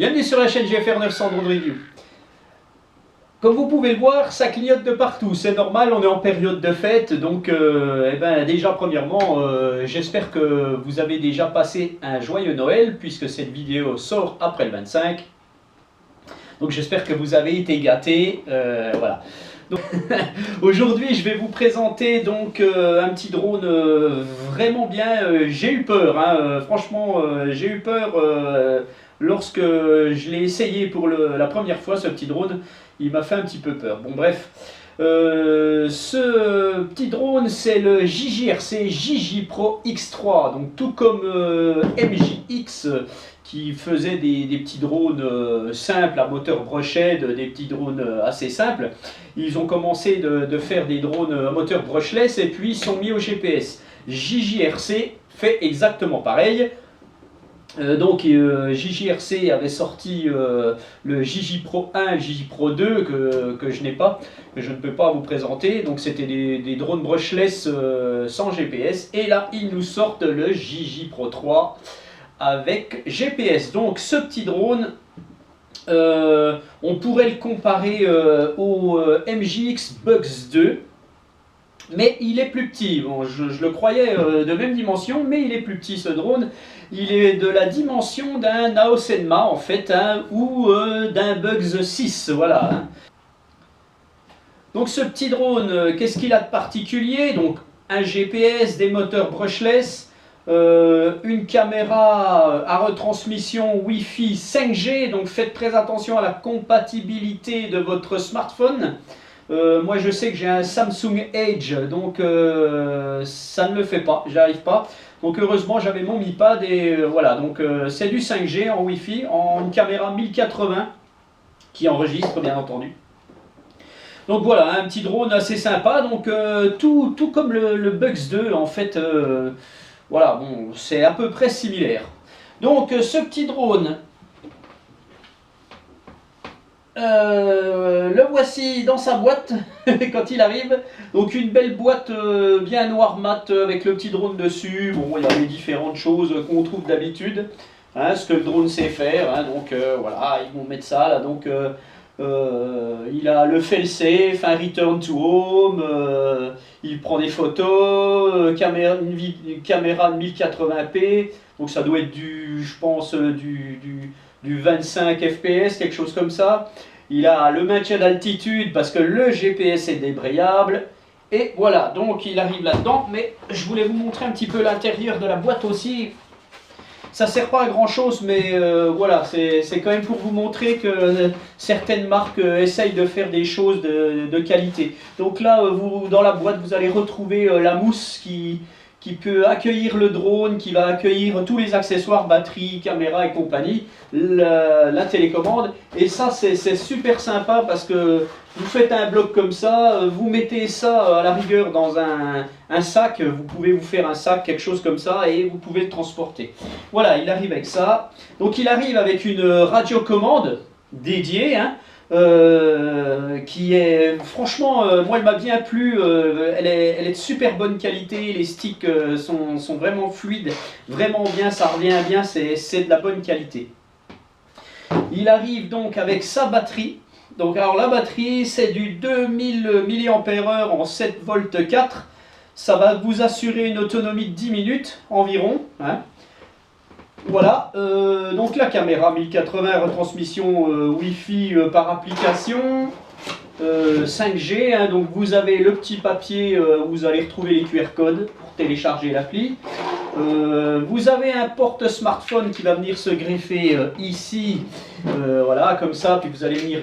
Bienvenue sur la chaîne GFR 900 Drone Review. Comme vous pouvez le voir, ça clignote de partout, c'est normal, on est en période de fête, donc déjà premièrement, j'espère que vous avez déjà passé un joyeux Noël, puisque cette vidéo sort après le 25. Donc j'espère que vous avez été gâtés, voilà. Aujourd'hui je vais vous présenter donc un petit drone vraiment bien. J'ai eu peur, hein, franchement j'ai eu peur lorsque je l'ai essayé pour la première fois, ce petit drone. Il m'a fait un petit peu peur. Bon bref, ce petit drone c'est le JJRC JJ-Pro X3, donc tout comme MJX qui faisait des petits drones simples à moteur brushless, des petits drones assez simples. Ils ont commencé de faire des drones à moteur brushless et puis ils sont mis au GPS. JJRC fait exactement pareil. JJRC avait sorti le JJ-Pro 1 et le JJ-Pro 2 que je n'ai pas, que je ne peux pas vous présenter. Donc c'était des drones brushless sans GPS. Et là, ils nous sortent le JJ-Pro 3 avec GPS. Donc ce petit drone, on pourrait le comparer au MJX Bugs 2. Mais il est plus petit. Bon, je le croyais de même dimension, mais il est plus petit ce drone. Il est de la dimension d'un Aosenma en fait, hein, ou d'un Bugs 6, voilà. Hein. Donc ce petit drone, qu'est-ce qu'il a de particulier? Donc un GPS, des moteurs brushless, une caméra à retransmission Wi-Fi 5G, donc faites très attention à la compatibilité de votre smartphone. Moi je sais que j'ai un Samsung Edge, donc ça ne le fait pas, j'arrive pas. Donc heureusement j'avais mon Mi Pad et voilà, donc c'est du 5G en Wi-Fi, en une caméra 1080 qui enregistre bien entendu. Donc voilà, un petit drone assez sympa, donc tout comme le Bugs 2 en fait, voilà, bon, c'est à peu près similaire. Donc ce petit drone, le voici dans sa boîte quand il arrive. Donc une belle boîte bien noire mat avec le petit drone dessus. Bon, il y a les différentes choses qu'on trouve d'habitude, hein, ce que le drone sait faire, hein, donc voilà, ils vont mettre ça là. Donc il a le fail-safe, un return to home, il prend des photos, une caméra de 1080p, donc ça doit être je pense du 25 fps, quelque chose comme ça. Il a le maintien d'altitude parce que le GPS est débrayable. Et voilà, donc il arrive là-dedans. Mais je voulais vous montrer un petit peu l'intérieur de la boîte aussi. Ça ne sert pas à grand chose, mais voilà, c'est quand même pour vous montrer que certaines marques essayent de faire des choses de qualité. Donc là, dans la boîte, vous allez retrouver la mousse qui peut accueillir le drone, qui va accueillir tous les accessoires, batterie, caméra et compagnie, la télécommande. Et ça, c'est super sympa parce que vous faites un bloc comme ça, vous mettez ça à la rigueur dans un sac, vous pouvez vous faire un sac, quelque chose comme ça, et vous pouvez le transporter. Voilà, il arrive avec ça. Donc il arrive avec une radiocommande dédiée, hein, qui est franchement, moi elle m'a bien plu, elle est de super bonne qualité, les sticks sont vraiment fluides, vraiment bien, ça revient bien, c'est de la bonne qualité. Il arrive donc avec sa batterie. Donc alors la batterie c'est du 2000 mAh en 7 v 4, ça va vous assurer une autonomie de 10 minutes environ, hein. Voilà, donc la caméra 1080, retransmission Wi-Fi par application, 5G, hein, donc vous avez le petit papier où vous allez retrouver les QR codes pour télécharger l'appli. Vous avez un porte smartphone qui va venir se greffer ici, voilà, comme ça, puis vous allez venir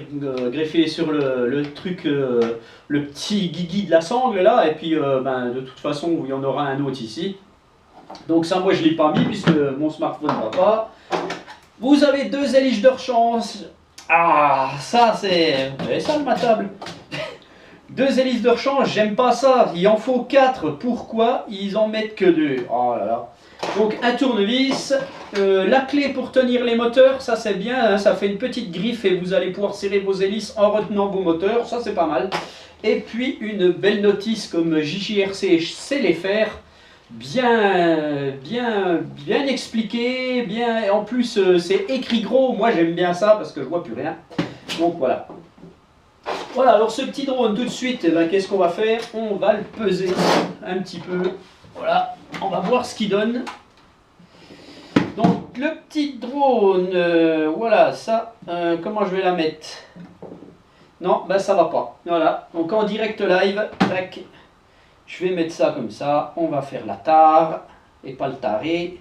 greffer sur le truc, le petit guigui de la sangle là, et puis de toute façon il y en aura un autre ici. Donc ça moi je ne l'ai pas mis puisque mon smartphone ne va pas. Vous avez deux hélices de rechange. Ah ça c'est... Vous avez ça de ma table. Deux hélices de rechange, j'aime pas ça. Il en faut 4. Pourquoi ils en mettent que 2? Oh là là. Donc un tournevis. La clé pour tenir les moteurs, ça c'est bien, hein, ça fait une petite griffe et vous allez pouvoir serrer vos hélices en retenant vos moteurs. Ça c'est pas mal. Et puis une belle notice comme JJRC sait les faire. bien expliqué, bien, et en plus c'est écrit gros, moi j'aime bien ça parce que je vois plus rien. Donc voilà. Voilà, alors ce petit drone tout de suite, eh ben, qu'est-ce qu'on va faire? On va le peser un petit peu. Voilà, on va voir ce qu'il donne. Donc le petit drone, voilà, ça, comment je vais la mettre? Non, ben ça va pas. Voilà, donc en direct live, tac, je vais mettre ça comme ça. On va faire la tare et pas le taré.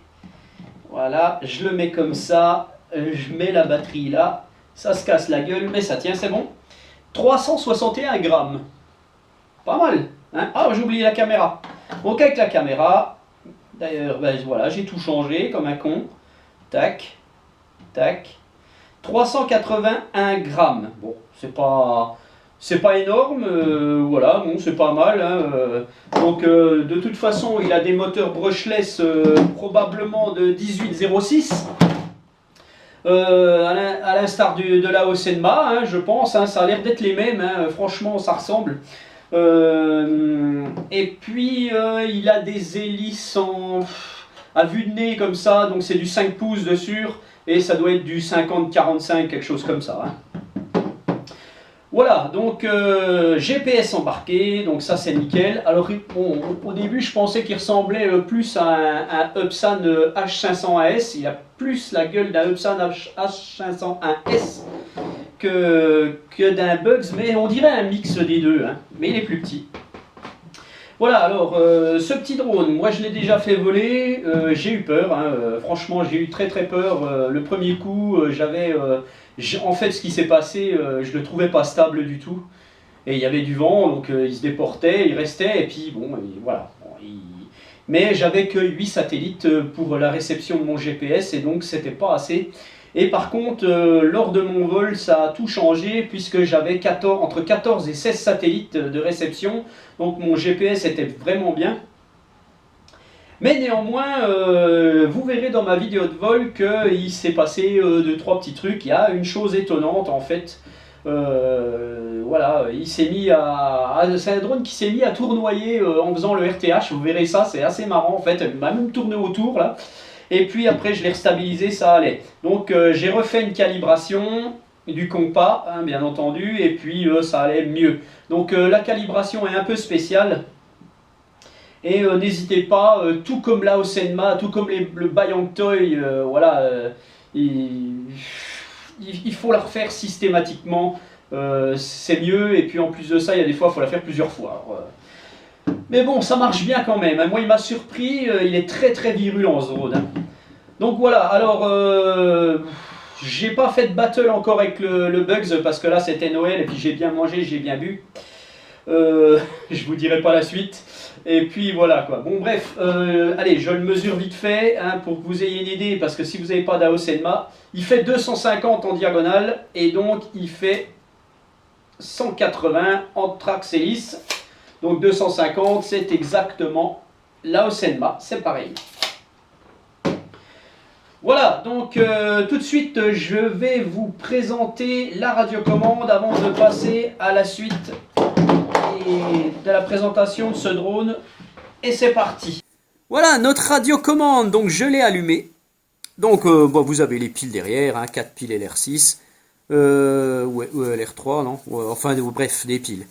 Voilà, je le mets comme ça, je mets la batterie là, ça se casse la gueule, mais ça tient, c'est bon. 361 grammes. Pas mal. Hein, ah, j'ai oublié la caméra. Donc avec la caméra, d'ailleurs, ben, voilà, j'ai tout changé comme un con. Tac, tac. 381 grammes. Bon, c'est pas énorme, voilà, bon, c'est pas mal. Hein, donc de toute façon, il a des moteurs brushless probablement de 1806. À l'instar de la Osenma, hein, je pense, hein, ça a l'air d'être les mêmes, hein, franchement ça ressemble. Et puis il a des hélices à vue de nez comme ça, donc c'est du 5 pouces dessus, et ça doit être du 50-45, quelque chose comme ça. Hein. Voilà, donc GPS embarqué, donc ça c'est nickel. Alors bon, au début je pensais qu'il ressemblait plus à un Upsan H501S, il a plus la gueule d'un Upsan H501S que d'un Bugs, mais on dirait un mix des deux, hein, mais il est plus petit. Voilà, alors ce petit drone, moi je l'ai déjà fait voler, j'ai eu peur, hein, franchement j'ai eu très peur. Le premier coup, en fait ce qui s'est passé, je le trouvais pas stable du tout. Et il y avait du vent, donc il se déportait, il restait, et puis bon, voilà. Bon, mais j'avais que 8 satellites pour la réception de mon GPS, et donc c'était pas assez. Et par contre, lors de mon vol, ça a tout changé, puisque j'avais entre 14 et 16 satellites de réception, donc mon GPS était vraiment bien. Mais néanmoins, vous verrez dans ma vidéo de vol qu'il s'est passé 2-3 petits trucs. Il y a une chose étonnante en fait. Voilà, il s'est mis c'est un drone qui s'est mis à tournoyer en faisant le RTH. Vous verrez ça, c'est assez marrant en fait. Il m'a même tourné autour là. Et puis après, je l'ai restabilisé, ça allait. Donc j'ai refait une calibration du compas, hein, bien entendu, et puis ça allait mieux. Donc la calibration est un peu spéciale. Et n'hésitez pas, tout comme la Osenma, tout comme le Bayang Toy, voilà, il faut la refaire systématiquement, c'est mieux. Et puis en plus de ça, il y a des fois, il faut la faire plusieurs fois. Alors, mais bon, ça marche bien quand même. Moi, il m'a surpris, il est très virulent ce drone. Hein. Donc voilà, alors, j'ai pas fait de battle encore avec le Bugs parce que là c'était Noël et puis j'ai bien mangé, j'ai bien bu. Je vous dirai pas la suite. Et puis voilà quoi. Bon bref, allez, je le mesure vite fait hein, pour que vous ayez une idée, parce que si vous n'avez pas d'Aosenma, il fait 250 en diagonale et donc il fait 180 en trax hélice. Donc 250, c'est exactement l'Aosenma, c'est pareil. Voilà, donc tout de suite je vais vous présenter la radiocommande avant de passer à la suite de la présentation de ce drone, et c'est parti. Voilà notre radiocommande, donc je l'ai allumé. Donc bon, vous avez les piles derrière, hein, 4 piles LR6, ouais, LR3, non ouais, enfin bref, des piles.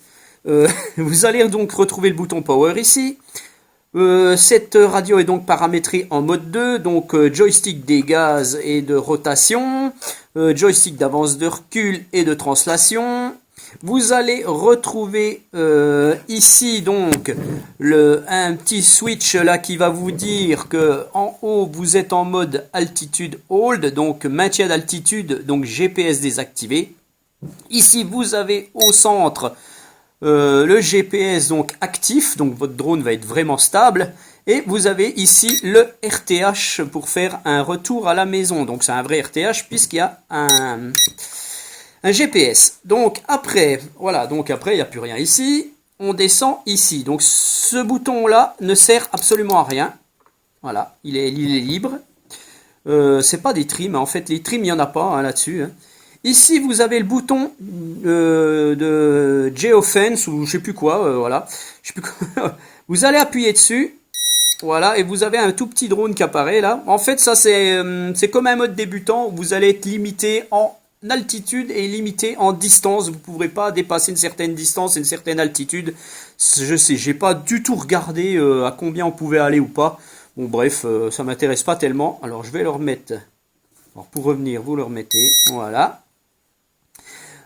Vous allez donc retrouver le bouton Power ici. Cette radio est donc paramétrée en mode 2, donc joystick des gaz et de rotation, joystick d'avance de recul et de translation. Vous allez retrouver ici donc un petit switch là qui va vous dire que en haut vous êtes en mode altitude hold, donc maintien d'altitude, donc GPS désactivé. Ici vous avez au centre le GPS donc actif, donc votre drone va être vraiment stable. Et vous avez ici le RTH pour faire un retour à la maison. Donc c'est un vrai RTH puisqu'il y a un GPS. Donc après, voilà, donc après il n'y a plus rien ici. On descend ici. Donc ce bouton là ne sert absolument à rien. Voilà, il est libre. C'est pas des trims, en fait les trims il n'y en a pas hein, là-dessus. Hein. Ici, vous avez le bouton de Geofence ou je sais plus quoi, voilà. Je sais plus quoi. Vous allez appuyer dessus. Voilà, et vous avez un tout petit drone qui apparaît là. En fait, ça c'est comme un mode débutant. Vous allez être limité en altitude et limité en distance. Vous ne pourrez pas dépasser une certaine distance et une certaine altitude. Je sais, j'ai pas du tout regardé à combien on pouvait aller ou pas. Bon bref, ça m'intéresse pas tellement. Alors je vais le remettre. Alors pour revenir, vous le remettez. Voilà.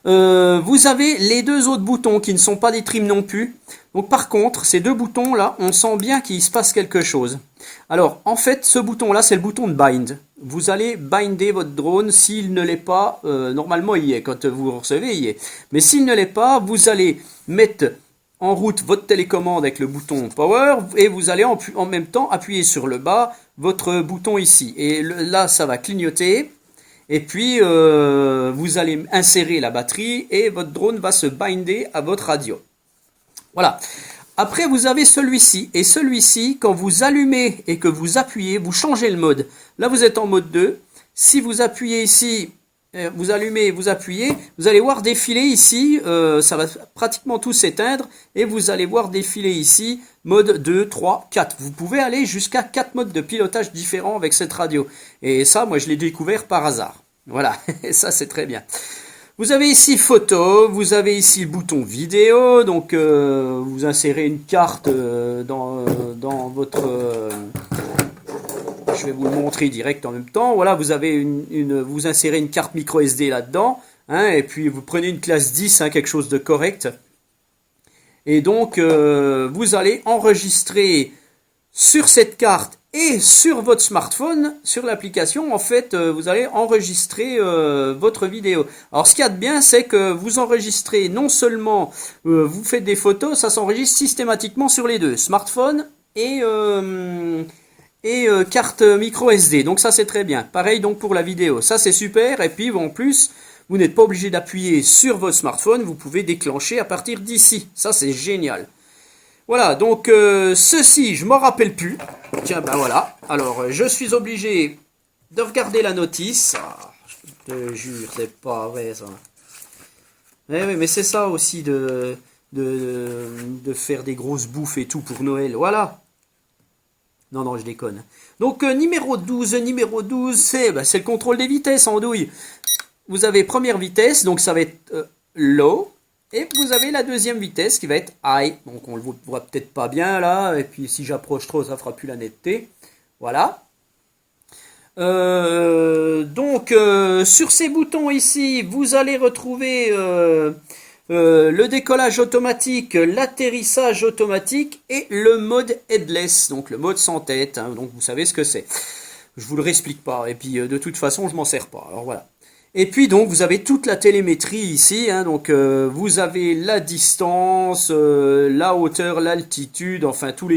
Vous avez les deux autres boutons qui ne sont pas des trims non plus. Donc par contre, ces deux boutons là, on sent bien qu'il se passe quelque chose. Alors en fait, ce bouton là, c'est le bouton de bind. Vous allez binder votre drone. S'il ne l'est pas, normalement il y est. Quand vous le recevez, il y est. Mais s'il ne l'est pas, vous allez mettre en route votre télécommande avec le bouton power et vous allez en même temps appuyer sur le bas votre bouton ici. Et là, ça va clignoter. Et puis, vous allez insérer la batterie et votre drone va se binder à votre radio. Voilà. Après, vous avez celui-ci. Et celui-ci, quand vous allumez et que vous appuyez, vous changez le mode. Là, vous êtes en mode 2. Si vous appuyez ici, vous allumez, vous appuyez, vous allez voir défiler ici, ça va pratiquement tout s'éteindre. Et vous allez voir défiler ici, mode 2, 3, 4. Vous pouvez aller jusqu'à 4 modes de pilotage différents avec cette radio. Et ça, moi, je l'ai découvert par hasard. Voilà, et ça, c'est très bien. Vous avez ici photo, vous avez ici le bouton vidéo. Donc, vous insérez une carte dans votre... je vais vous le montrer direct en même temps. Voilà, vous avez vous insérez une carte micro SD là-dedans. Hein, et puis, vous prenez une classe 10, hein, quelque chose de correct. Et donc, vous allez enregistrer sur cette carte et sur votre smartphone, sur l'application, en fait, vous allez enregistrer votre vidéo. Alors, ce qu'il y a de bien, c'est que vous enregistrez non seulement, vous faites des photos, ça s'enregistre systématiquement sur les deux, smartphone et carte micro SD. Donc ça, c'est très bien. Pareil donc pour la vidéo. Ça, c'est super. Et puis, en plus, vous n'êtes pas obligé d'appuyer sur votre smartphone. Vous pouvez déclencher à partir d'ici. Ça, c'est génial. Voilà, donc ceci, je m'en rappelle plus. Tiens, ben voilà. Alors, je suis obligé de regarder la notice. Ah, je te jure, c'est pas vrai ça. Oui, mais c'est ça aussi de faire des grosses bouffes et tout pour Noël. Voilà. Non, je déconne. Donc, numéro 12, c'est le contrôle des vitesses en douille. Vous avez première vitesse, donc ça va être low. Et vous avez la deuxième vitesse qui va être high. Donc on ne le voit peut-être pas bien là. Et puis si j'approche trop, ça fera plus la netteté. Voilà. Sur ces boutons ici, vous allez retrouver le décollage automatique, l'atterrissage automatique et le mode headless. Donc le mode sans tête. Hein, donc vous savez ce que c'est. Je vous le réexplique pas. Et puis de toute façon, je m'en sers pas. Alors voilà. Et puis donc vous avez toute la télémétrie ici, hein, donc vous avez la distance, la hauteur, l'altitude, enfin toute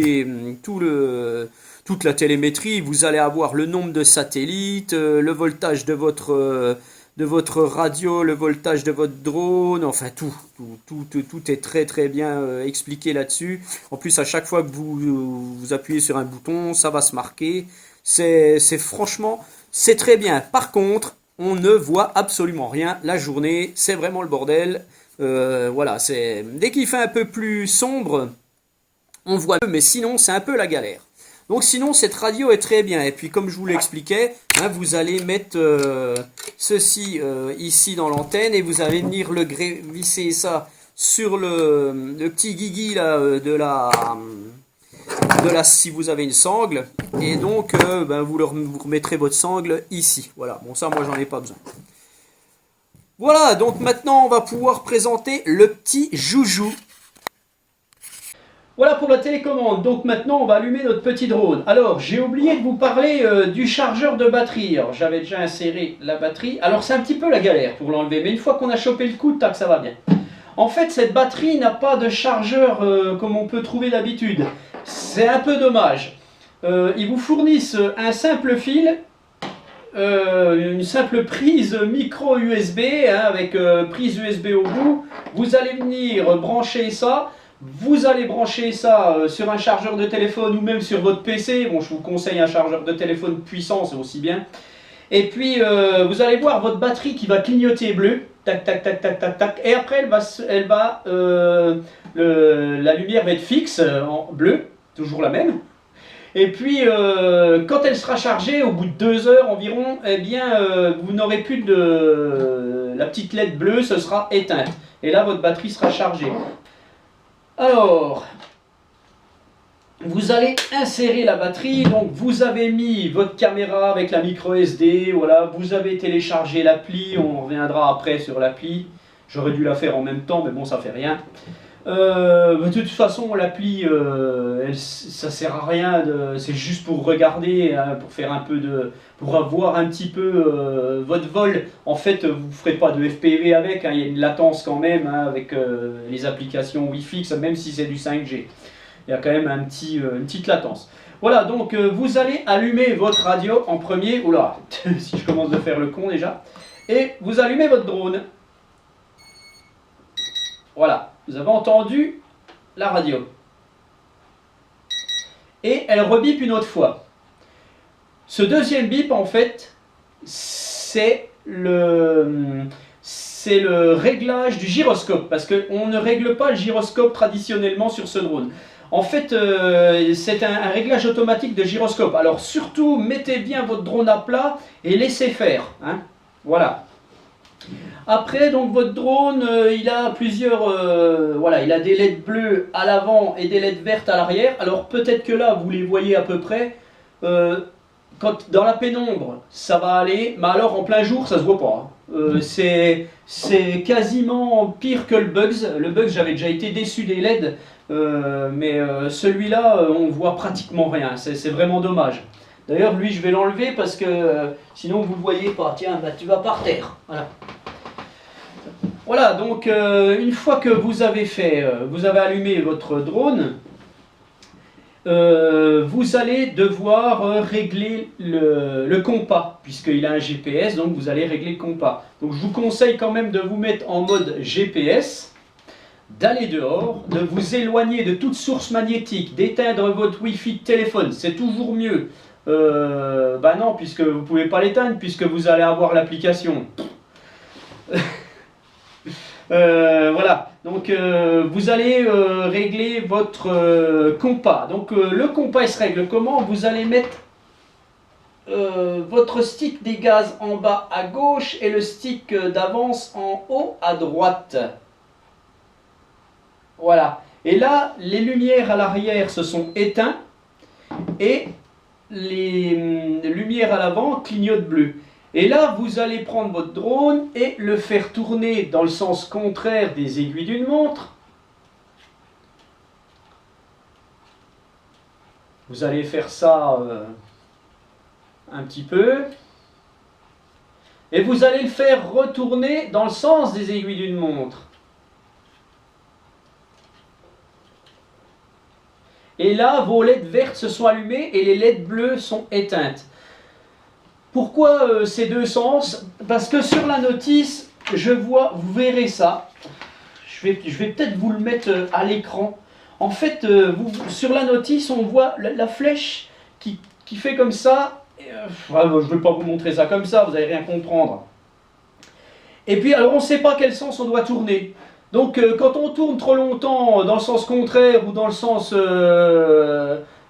la télémétrie. Vous allez avoir le nombre de satellites, le voltage de votre radio, le voltage de votre drone, enfin tout est très très bien expliqué là-dessus. En plus à chaque fois que vous appuyez sur un bouton, ça va se marquer. C'est franchement, c'est très bien. Par contre, on ne voit absolument rien la journée, c'est vraiment le bordel. Voilà, dès qu'il fait un peu plus sombre, on voit mieux, mais sinon c'est un peu la galère. Donc sinon cette radio est très bien. Et puis comme je vous l'expliquais, hein, vous allez mettre ceci ici dans l'antenne et vous allez venir le visser ça sur le petit guigui là, si vous avez une sangle, et donc vous remettrez votre sangle ici. Voilà, bon ça moi j'en ai pas besoin. Voilà, donc maintenant on va pouvoir présenter le petit joujou. Voilà pour la télécommande. Donc maintenant on va allumer notre petit drone. Alors j'ai oublié de vous parler du chargeur de batterie. Alors j'avais déjà inséré la batterie. Alors c'est un petit peu la galère pour l'enlever, mais une fois qu'on a chopé le coup, tac, ça va bien. En fait cette batterie n'a pas de chargeur comme on peut trouver d'habitude. C'est un peu dommage. Ils vous fournissent un simple fil, une simple prise micro USB, hein, avec prise USB au bout. Vous allez venir brancher ça. Vous allez brancher ça sur un chargeur de téléphone ou même sur votre PC. Bon, je vous conseille un chargeur de téléphone puissant, c'est aussi bien. Et puis, vous allez voir votre batterie qui va clignoter bleu. Tac, tac, tac, tac, tac, tac. Et après, la lumière va être fixe en bleu, toujours la même. Et puis, quand elle sera chargée, au bout de 2 heures environ, eh bien, vous n'aurez plus de... La petite LED bleue, ce sera éteinte. Et là, votre batterie sera chargée. Alors, vous allez insérer la batterie. Donc, vous avez mis votre caméra avec la micro SD. Voilà, vous avez téléchargé l'appli. On reviendra après sur l'appli. J'aurais dû la faire en même temps, mais bon, ça fait rien. De toute façon, l'appli, ça sert à rien, c'est juste pour regarder, hein, pour faire un peu de, pour avoir un petit peu votre vol. En fait, vous ne ferez pas de FPV avec, hein, il y a une latence quand même, hein, avec les applications Wi-Fi, même si c'est du 5G. Il y a quand même une petite latence. Voilà, donc vous allez allumer votre radio en premier. Oula, si je commence de faire le con déjà. Et vous allumez votre drone. Voilà, vous avez entendu la radio. Et elle rebip une autre fois. Ce deuxième bip, en fait, c'est le réglage du gyroscope. Parce qu'on ne règle pas le gyroscope traditionnellement sur ce drone. En fait, c'est un réglage automatique de gyroscope. Alors surtout, mettez bien votre drone à plat et laissez faire. Hein. Voilà. Après, donc votre drone, il a plusieurs, voilà, il a des LED bleus à l'avant et des LED vertes à l'arrière. Alors peut-être que là, vous les voyez à peu près. Quand dans la pénombre, ça va aller, mais alors en plein jour, ça se voit pas. Hein. C'est quasiment pire que le Bugs. Le Bugs, j'avais déjà été déçu des LED, mais celui-là, on voit pratiquement rien. C'est vraiment dommage. D'ailleurs, lui, je vais l'enlever parce que sinon vous ne le voyez pas. Tiens, bah, tu vas par terre. Voilà. Voilà, donc une fois que vous avez fait, vous avez allumé votre drone, vous allez devoir régler le compas, puisqu'il a un GPS, donc vous allez régler le compas. Donc je vous conseille quand même de vous mettre en mode GPS, d'aller dehors, de vous éloigner de toute source magnétique, d'éteindre votre Wi-Fi de téléphone, c'est toujours mieux. Bah non, puisque vous ne pouvez pas l'éteindre, puisque vous allez avoir l'application. Voilà, donc vous allez régler votre compas. Donc le compas il se règle comment? Vous allez mettre votre stick des gaz en bas à gauche et le stick d'avance en haut à droite. Voilà, et là les lumières à l'arrière se sont éteintes et les lumières à l'avant clignotent bleu. Et là, vous allez prendre votre drone et le faire tourner dans le sens contraire des aiguilles d'une montre. Vous allez faire ça un petit peu. Et vous allez le faire retourner dans le sens des aiguilles d'une montre. Et là, vos LED vertes se sont allumées et les LED bleues sont éteintes. Pourquoi ces deux sens? Parce que sur la notice, je vois, vous verrez ça. Je vais peut-être vous le mettre à l'écran. En fait, sur la notice, on voit la flèche qui fait comme ça. Je ne vais pas vous montrer ça comme ça, vous n'allez rien comprendre. Et puis, alors on ne sait pas quel sens on doit tourner. Donc, quand on tourne trop longtemps dans le sens contraire ou dans le sens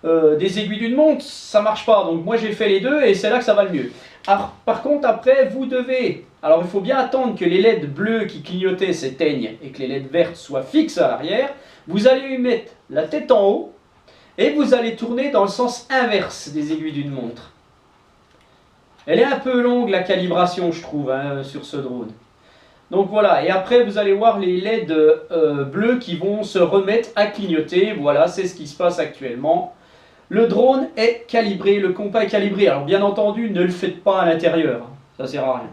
des aiguilles d'une montre, ça ne marche pas. Donc, moi, j'ai fait les deux et c'est là que ça va le mieux. Alors, par contre, après, vous devez... Alors, il faut bien attendre que les LED bleus qui clignotaient s'éteignent et que les LED vertes soient fixes à l'arrière. Vous allez lui mettre la tête en haut et vous allez tourner dans le sens inverse des aiguilles d'une montre. Elle est un peu longue, la calibration, je trouve, hein, sur ce drone. Donc voilà, et après vous allez voir les LED bleus qui vont se remettre à clignoter. Voilà, c'est ce qui se passe actuellement. Le drone est calibré, le compas est calibré. Alors bien entendu, ne le faites pas à l'intérieur, ça sert à rien.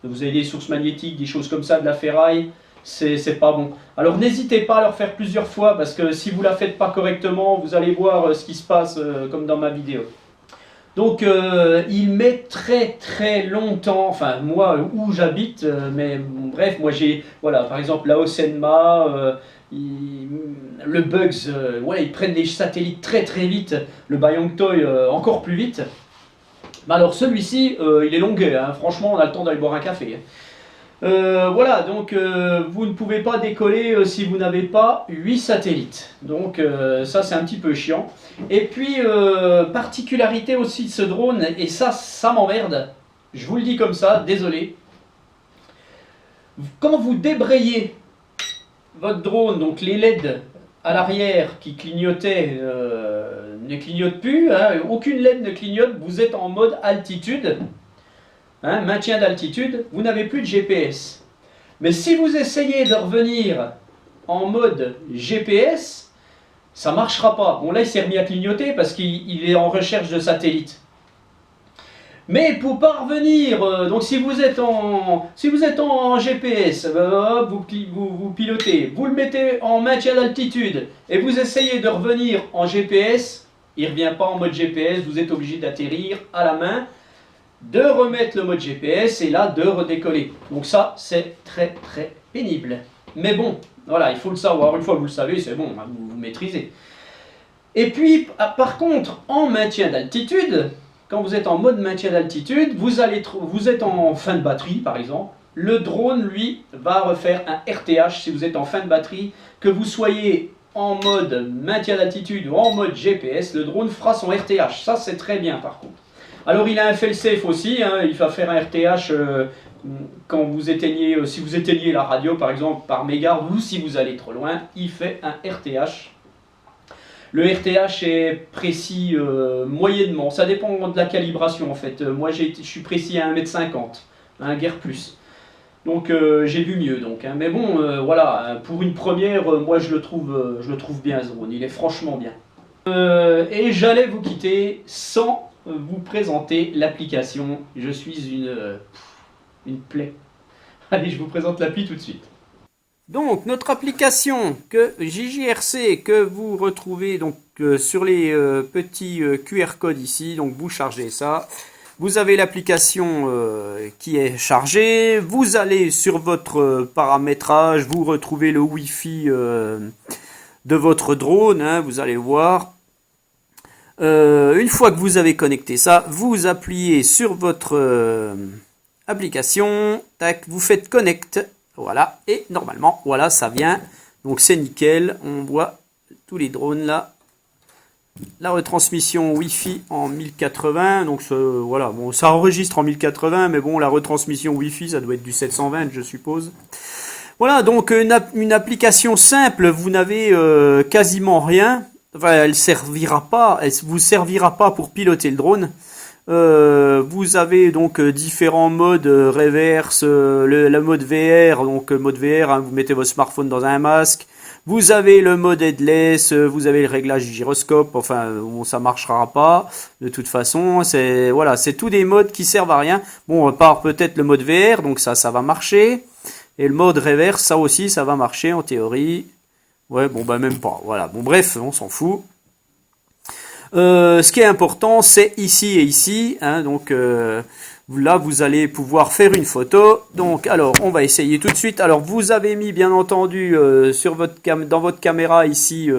Vous avez des sources magnétiques, des choses comme ça, de la ferraille, c'est pas bon. Alors n'hésitez pas à le faire plusieurs fois, parce que si vous ne la faites pas correctement, vous allez voir ce qui se passe comme dans ma vidéo. Donc il met très longtemps, enfin moi où j'habite, mais bref, moi j'ai, voilà, par exemple la Osenma, le Bugs, voilà, ils prennent des satellites très vite, le Bayangtoy encore plus vite. Mais alors celui-ci, il est longuet, hein, franchement on a le temps d'aller boire un café. Voilà, donc vous ne pouvez pas décoller si vous n'avez pas 8 satellites. Donc ça c'est un petit peu chiant. Et puis, particularité aussi de ce drone, et ça m'emmerde, je vous le dis comme ça, désolé. Quand vous débrayez votre drone, donc les LED à l'arrière qui clignotaient ne clignotent plus, hein, aucune LED ne clignote, vous êtes en mode altitude, hein, maintien d'altitude, vous n'avez plus de GPS. Mais si vous essayez de revenir en mode GPS, ça ne marchera pas. Bon là il s'est remis à clignoter parce qu'il est en recherche de satellites. Mais pour parvenir, donc si vous êtes en GPS, vous pilotez, vous le mettez en maintien d'altitude et vous essayez de revenir en GPS, il ne revient pas en mode GPS, vous êtes obligé d'atterrir à la main, de remettre le mode GPS et là de redécoller. Donc ça c'est très très pénible. Mais bon, voilà, il faut le savoir, une fois que vous le savez, c'est bon, vous maîtrisez. Et puis par contre, en maintien d'altitude, quand vous êtes en mode maintien d'altitude, vous êtes en fin de batterie par exemple, le drone lui va refaire un RTH si vous êtes en fin de batterie, que vous soyez en mode maintien d'altitude ou en mode GPS, le drone fera son RTH, ça c'est très bien par contre. Alors il a un fail-safe aussi, hein, il va faire un RTH quand vous éteignez, si vous éteignez la radio par exemple par mégarde ou si vous allez trop loin, il fait un RTH. Le RTH est précis moyennement, ça dépend de la calibration en fait. Moi je suis précis à 1,50 m, guère plus. Donc j'ai vu mieux donc. Hein. Mais bon, voilà, pour une première, moi je le trouve bien ce drone, il est franchement bien. Et j'allais vous quitter sans vous présenter l'application. Je suis une plaie. Allez, je vous présente l'appli tout de suite. Donc notre application que JJRC que vous retrouvez donc sur les petits QR codes ici, donc vous chargez ça, vous avez l'application qui est chargée, vous allez sur votre paramétrage, vous retrouvez le Wi-Fi de votre drone, hein, vous allez voir. Une fois que vous avez connecté ça, vous appuyez sur votre application, tac, vous faites connect. Voilà, et normalement, voilà, ça vient. Donc c'est nickel, on voit tous les drones là. La retransmission Wi-Fi en 1080, donc voilà, bon, ça enregistre en 1080, mais bon, la retransmission Wi-Fi, ça doit être du 720, je suppose. Voilà, donc une application simple, vous n'avez quasiment rien. Enfin, elle vous servira pas pour piloter le drone. Vous avez donc différents modes reverse, le mode VR, donc mode VR, hein, vous mettez votre smartphone dans un masque. Vous avez le mode headless, vous avez le réglage du gyroscope, enfin bon, ça marchera pas de toute façon. C'est voilà, c'est tous des modes qui servent à rien. Bon, à part peut-être le mode VR, donc ça va marcher. Et le mode reverse, ça aussi, ça va marcher en théorie. Ouais, bon bah même pas. Voilà, bon bref, on s'en fout. Ce qui est important, c'est ici et ici. Hein, donc là, vous allez pouvoir faire une photo. Donc, alors, on va essayer tout de suite. Alors, vous avez mis, bien entendu, dans votre caméra ici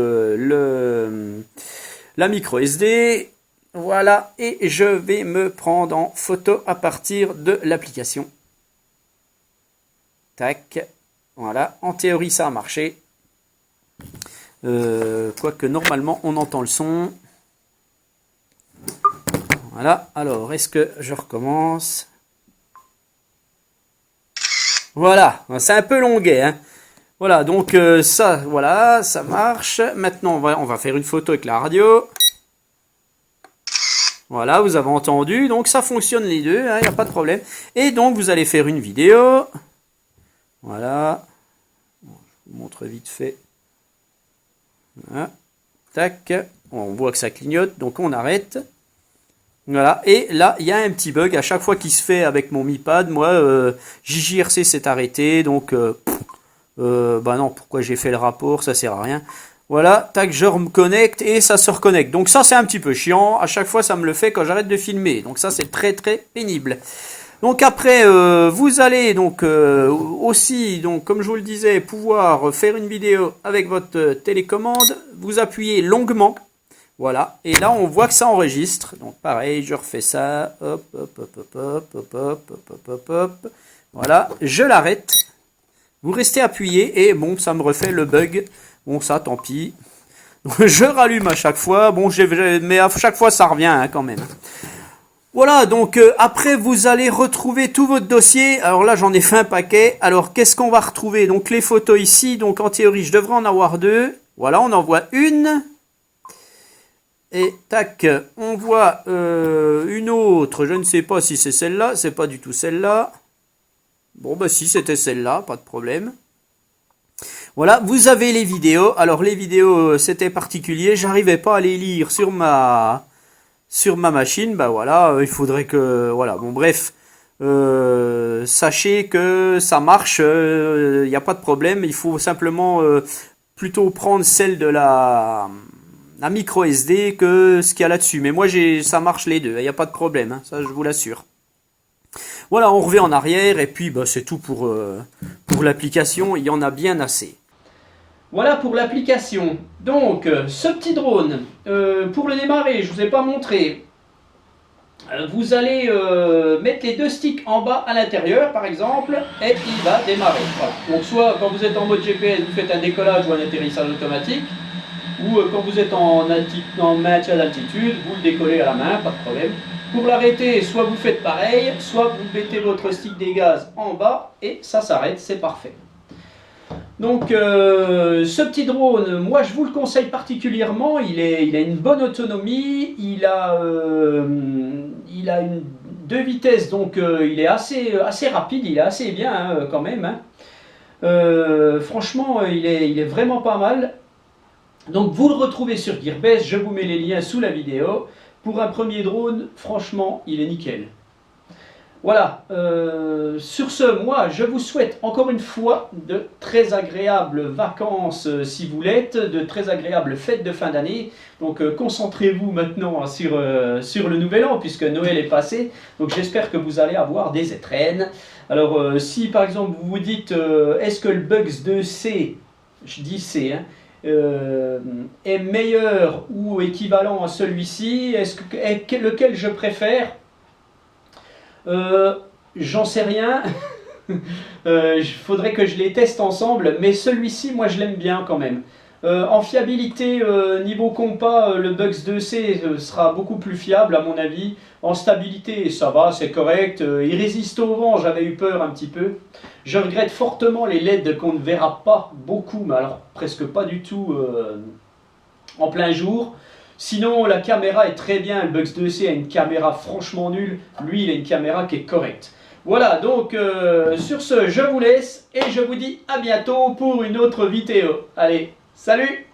la micro SD. Voilà, et je vais me prendre en photo à partir de l'application. Tac. Voilà, en théorie, ça a marché. Quoique, normalement, on entend le son. Voilà, alors est-ce que je recommence? Voilà, c'est un peu longuet, hein. Voilà, donc ça, voilà, ça marche. Maintenant, on va faire une photo avec la radio. Voilà, vous avez entendu, donc ça fonctionne les deux, il n'y a pas de problème. Et donc, vous allez faire une vidéo. Voilà, bon, je vous montre vite fait. Voilà. Tac, on voit que ça clignote, donc on arrête. Voilà, et là, il y a un petit bug à chaque fois qu'il se fait avec mon Mi Pad. Moi, JJRC s'est arrêté, donc bah non, pourquoi j'ai fait le rapport, ça sert à rien. Voilà, tac, je me connecte et ça se reconnecte. Donc ça, c'est un petit peu chiant. À chaque fois, ça me le fait quand j'arrête de filmer. Donc ça, c'est très très pénible. Donc après, vous allez donc aussi, donc comme je vous le disais, pouvoir faire une vidéo avec votre télécommande. Vous appuyez longuement. Voilà, et là on voit que ça enregistre. Donc pareil, je refais ça. Hop, hop, hop, hop, hop, hop, hop, hop, hop, hop. Voilà, je l'arrête. Vous restez appuyé et bon, ça me refait le bug. Bon, ça, tant pis. Je rallume à chaque fois. Bon, mais à chaque fois, ça revient hein, quand même. Voilà, donc après, vous allez retrouver tout votre dossier. Alors là, j'en ai fait un paquet. Alors, qu'est-ce qu'on va retrouver? Donc, les photos ici. Donc, en théorie, je devrais en avoir deux. Voilà, on en voit une. Et tac, on voit une autre. Je ne sais pas si c'est celle-là. C'est pas du tout celle-là. Bon, bah si, c'était celle-là. Pas de problème. Voilà, vous avez les vidéos. Alors, les vidéos, c'était particulier. J'arrivais pas à les lire sur ma machine. Bah voilà, il faudrait que... Voilà, bon, bref. Sachez que ça marche. Il n'y a pas de problème. Il faut simplement plutôt prendre celle de la micro SD que ce qu'il y a là-dessus. Mais moi, ça marche les deux. Il n'y a pas de problème. Hein, ça, je vous l'assure. Voilà, on revient en arrière. Et puis, bah, c'est tout pour l'application. Il y en a bien assez. Voilà pour l'application. Donc, ce petit drone, pour le démarrer, je ne vous ai pas montré. Vous allez mettre les deux sticks en bas à l'intérieur, par exemple, et il va démarrer. Voilà. Donc, soit quand vous êtes en mode GPS, vous faites un décollage ou un atterrissage automatique, ou quand vous êtes en maintien d'altitude, vous le décollez à la main, pas de problème. Pour l'arrêter, soit vous faites pareil, soit vous mettez votre stick des gaz en bas, et ça s'arrête, c'est parfait. Donc ce petit drone, moi je vous le conseille particulièrement, il a une bonne autonomie, il a deux vitesses, donc il est assez rapide, il est assez bien hein, quand même. Hein. Franchement, il est vraiment pas mal. Donc vous le retrouvez sur Gearbest, je vous mets les liens sous la vidéo. Pour un premier drone, franchement, il est nickel. Voilà, sur ce, moi je vous souhaite encore une fois de très agréables vacances si vous l'êtes, de très agréables fêtes de fin d'année. Donc concentrez-vous maintenant sur le nouvel an puisque Noël est passé. Donc j'espère que vous allez avoir des étrennes. Alors si par exemple vous vous dites est-ce que le Bugs 2C, je dis C, hein, est meilleur ou équivalent à celui-ci, lequel je préfère? J'en sais rien. Faudrait que je les teste ensemble, mais celui-ci, moi je l'aime bien quand même. En fiabilité, niveau compas, le Bugs 2C sera beaucoup plus fiable à mon avis. En stabilité, ça va, c'est correct. Il résiste au vent, j'avais eu peur un petit peu. Je regrette fortement les LED qu'on ne verra pas beaucoup, mais alors presque pas du tout en plein jour. Sinon, la caméra est très bien. Le Bugs 2C a une caméra franchement nulle. Lui, il a une caméra qui est correcte. Voilà, donc sur ce, je vous laisse et je vous dis à bientôt pour une autre vidéo. Allez, salut!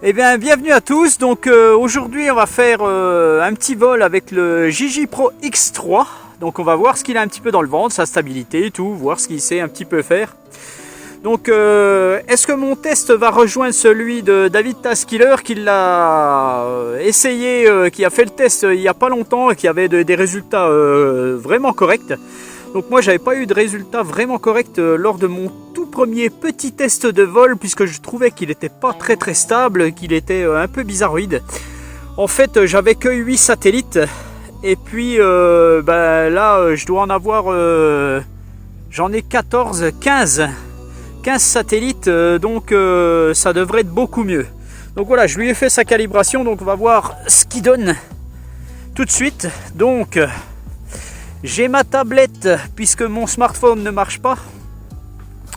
Eh bien, bienvenue à tous. Donc aujourd'hui, on va faire un petit vol avec le Gigi Pro X3. Donc on va voir ce qu'il a un petit peu dans le ventre, sa stabilité et tout, voir ce qu'il sait un petit peu faire. Donc, est-ce que mon test va rejoindre celui de David Taskiller qui l'a essayé, qui a fait le test il n'y a pas longtemps et qui avait des résultats vraiment corrects. Donc moi, j'avais pas eu de résultats vraiment corrects lors de mon tout premier petit test de vol puisque je trouvais qu'il n'était pas très stable, qu'il était un peu bizarroïde. En fait, j'avais que 8 satellites et puis là, je dois en avoir, j'en ai 15 satellites, donc ça devrait être beaucoup mieux. Donc voilà, je lui ai fait sa calibration, donc on va voir ce qu'il donne tout de suite. Donc j'ai ma tablette puisque mon smartphone ne marche pas.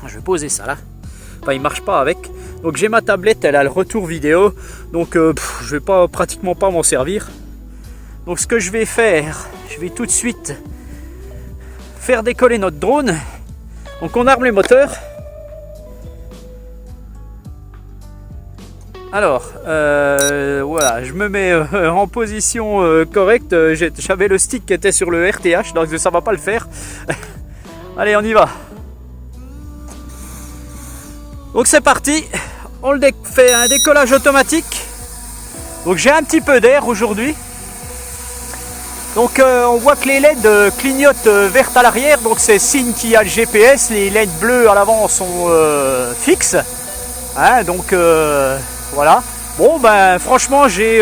Je vais poser ça là. Enfin, il marche pas avec. Donc j'ai ma tablette, elle a le retour vidéo, donc je vais pratiquement pas m'en servir. Donc ce que je vais faire, je vais tout de suite faire décoller notre drone. Donc on arme les moteurs. Alors, voilà, je me mets en position correcte. J'avais le stick qui était sur le RTH, donc ça va pas le faire. Allez, on y va. Donc c'est parti. On fait un décollage automatique. Donc j'ai un petit peu d'air aujourd'hui. Donc on voit que les LED clignotent vertes à l'arrière, donc c'est signe qu'il y a le GPS. Les LED bleus à l'avant sont fixes. Hein, donc Voilà. Bon ben franchement j'ai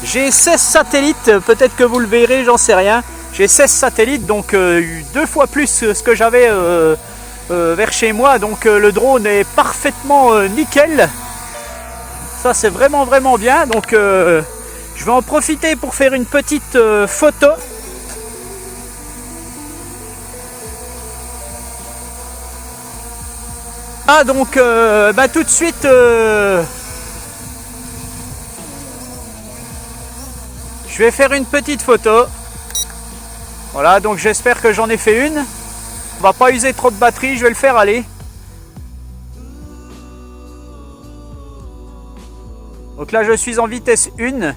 16 satellites, peut-être que vous le verrez, j'en sais rien. J'ai 16 satellites, donc 2 fois plus ce que j'avais vers chez moi. Donc le drone est parfaitement nickel. Ça c'est vraiment bien. Donc je vais en profiter pour faire une petite photo. Ah donc bah, tout de suite je vais faire une petite photo. Voilà, donc j'espère que j'en ai fait une. On va pas user trop de batterie, je vais le faire aller. Donc là je suis en vitesse 1.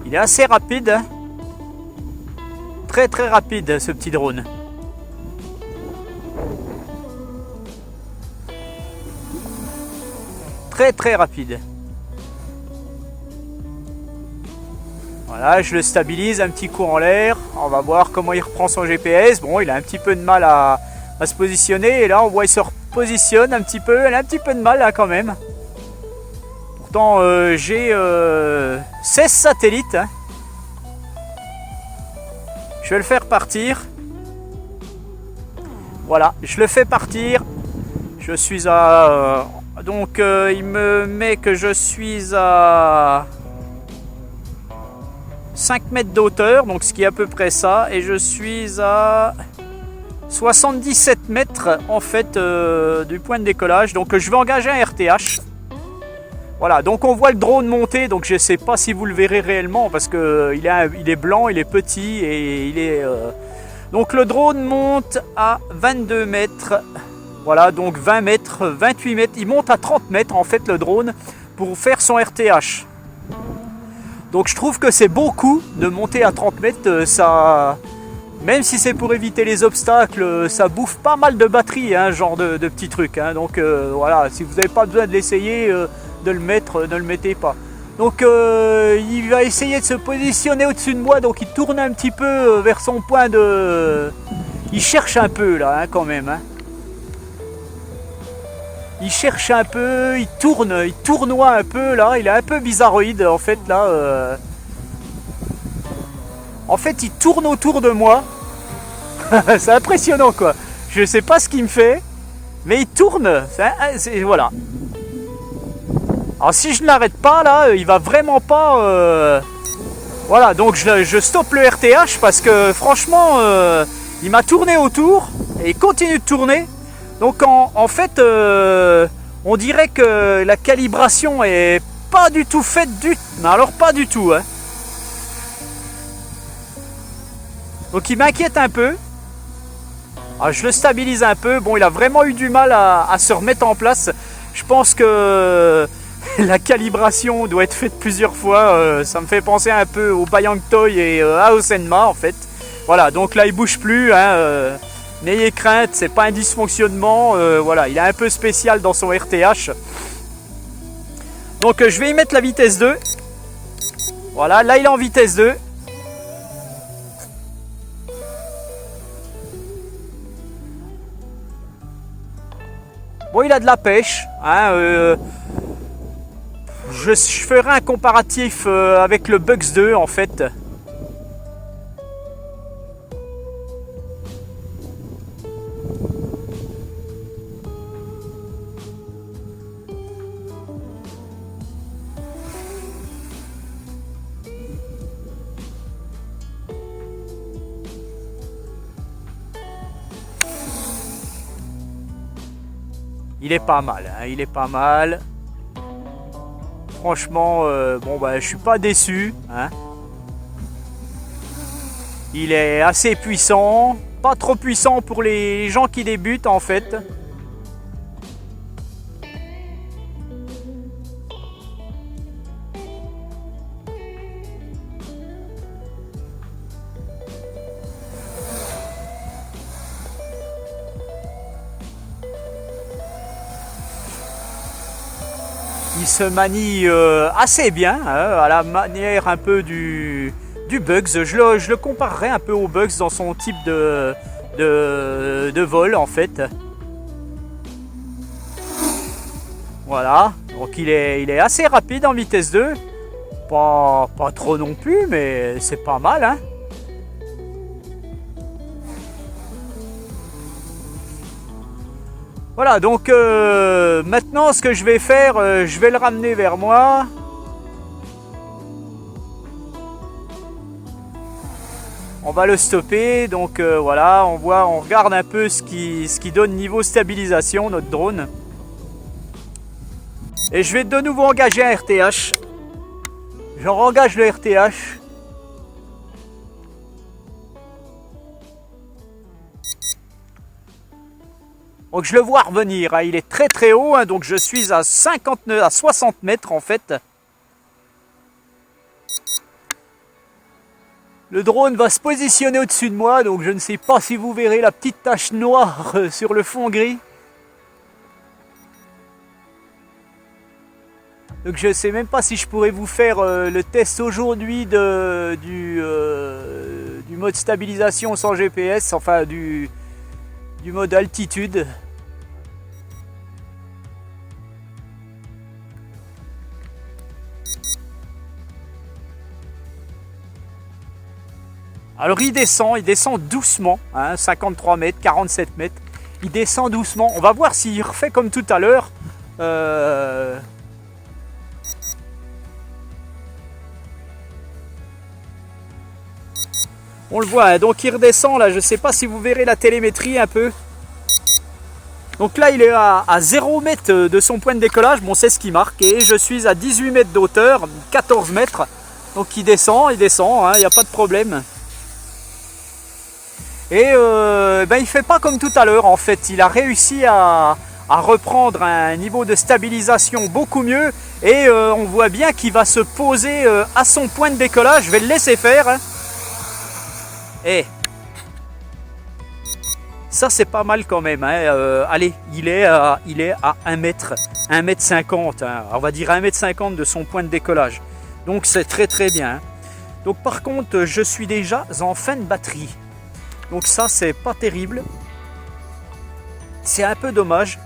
Il est assez rapide, hein. Très rapide ce petit drone. Très rapide. Voilà, je le stabilise, un petit coup en l'air. On va voir comment il reprend son GPS. Bon, il a un petit peu de mal à se positionner. Et là, on voit qu'il se repositionne un petit peu. Il a un petit peu de mal là quand même. Pourtant, j'ai 16 satellites. Hein. Je vais le faire partir. Voilà, je le fais partir. Je suis à... donc, il me met que je suis à 5 mètres de donc ce qui est à peu près ça. Et je suis à 77 mètres, en fait, du point de décollage. Donc, je vais engager un RTH. Voilà, donc on voit le drone monter, donc je ne sais pas si vous le verrez réellement parce que il est blanc, il est petit et il est... Donc le drone monte à 22 mètres, voilà, donc 20 mètres, 28 mètres, il monte à 30 mètres en fait le drone pour faire son RTH. Donc je trouve que c'est beaucoup de monter à 30 mètres, ça... Même si c'est pour éviter les obstacles, ça bouffe pas mal de batterie, hein, genre de petits trucs. Hein. Donc voilà, si vous n'avez pas besoin de l'essayer... de le mettre, ne le mettez pas. Donc il va essayer de se positionner au-dessus de moi, donc il tourne un petit peu vers son point de... Il cherche un peu là hein, quand même. Hein. Il cherche un peu, il tournoie un peu là, il est un peu bizarroïde en fait là. En fait il tourne autour de moi. C'est impressionnant quoi. Je sais pas ce qu'il me fait, mais il tourne. Voilà. Alors si je ne l'arrête pas là, il va vraiment pas... Voilà, donc je stoppe le RTH parce que franchement, il m'a tourné autour et il continue de tourner. Donc en fait, on dirait que la calibration est pas du tout faite mais alors pas du tout. Hein. Donc il m'inquiète un peu. Alors, je le stabilise un peu. Bon, il a vraiment eu du mal à se remettre en place. Je pense que... la calibration doit être faite plusieurs fois, ça me fait penser un peu au Bayang Toy et à Osenma en fait. Voilà, donc là il bouge plus, hein, n'ayez crainte, c'est pas un dysfonctionnement, voilà, il est un peu spécial dans son RTH. Donc je vais y mettre la vitesse 2. Voilà, là il est en vitesse 2. Bon, il a de la pêche, hein, je ferai un comparatif avec le Bugs 2 en fait. Il est pas mal, hein, il est pas mal. Franchement, bon bah je suis pas déçu. Hein. Il est assez puissant, pas trop puissant pour les gens qui débutent en fait. qui se manie assez bien, hein, à la manière un peu du Bugs. Je le comparerais un peu au Bugs dans son type de vol en fait. Voilà, donc il est assez rapide en vitesse 2. Pas trop non plus, mais c'est pas mal, hein. Voilà, donc maintenant ce que je vais faire, je vais le ramener vers moi. On va le stopper, donc voilà, on regarde un peu ce qui donne niveau stabilisation notre drone. Et je vais de nouveau engager un RTH. Je engage le RTH. Donc je le vois revenir, hein. Il est très très haut, hein, donc je suis à 60 mètres en fait. Le drone va se positionner au-dessus de moi, donc je ne sais pas si vous verrez la petite tache noire sur le fond gris. Donc je ne sais même pas si je pourrais vous faire le test aujourd'hui du mode stabilisation sans GPS, enfin du mode altitude. Alors il descend doucement, hein, 53 mètres, 47 mètres. Il descend doucement. On va voir s'il refait comme tout à l'heure. On le voit, hein, donc il redescend là, je ne sais pas si vous verrez la télémétrie un peu. Donc là il est à 0 mètres de son point de décollage, bon c'est ce qui marque. Et je suis à 18 mètres d'auteur, 14 mètres. Donc il descend, il n'y a pas de problème. Et il ne fait pas comme tout à l'heure en fait, il a réussi à reprendre un niveau de stabilisation beaucoup mieux. Et on voit bien qu'il va se poser à son point de décollage, je vais le laisser faire. Hein. Et ça c'est pas mal quand même, hein. Allez, il est à 1 mètre, 1 mètre 50, hein. On va dire 1 mètre 50 de son point de décollage. Donc c'est très très bien, hein. Donc par contre je suis déjà en fin de batterie. Donc ça c'est pas terrible. C'est un peu dommage.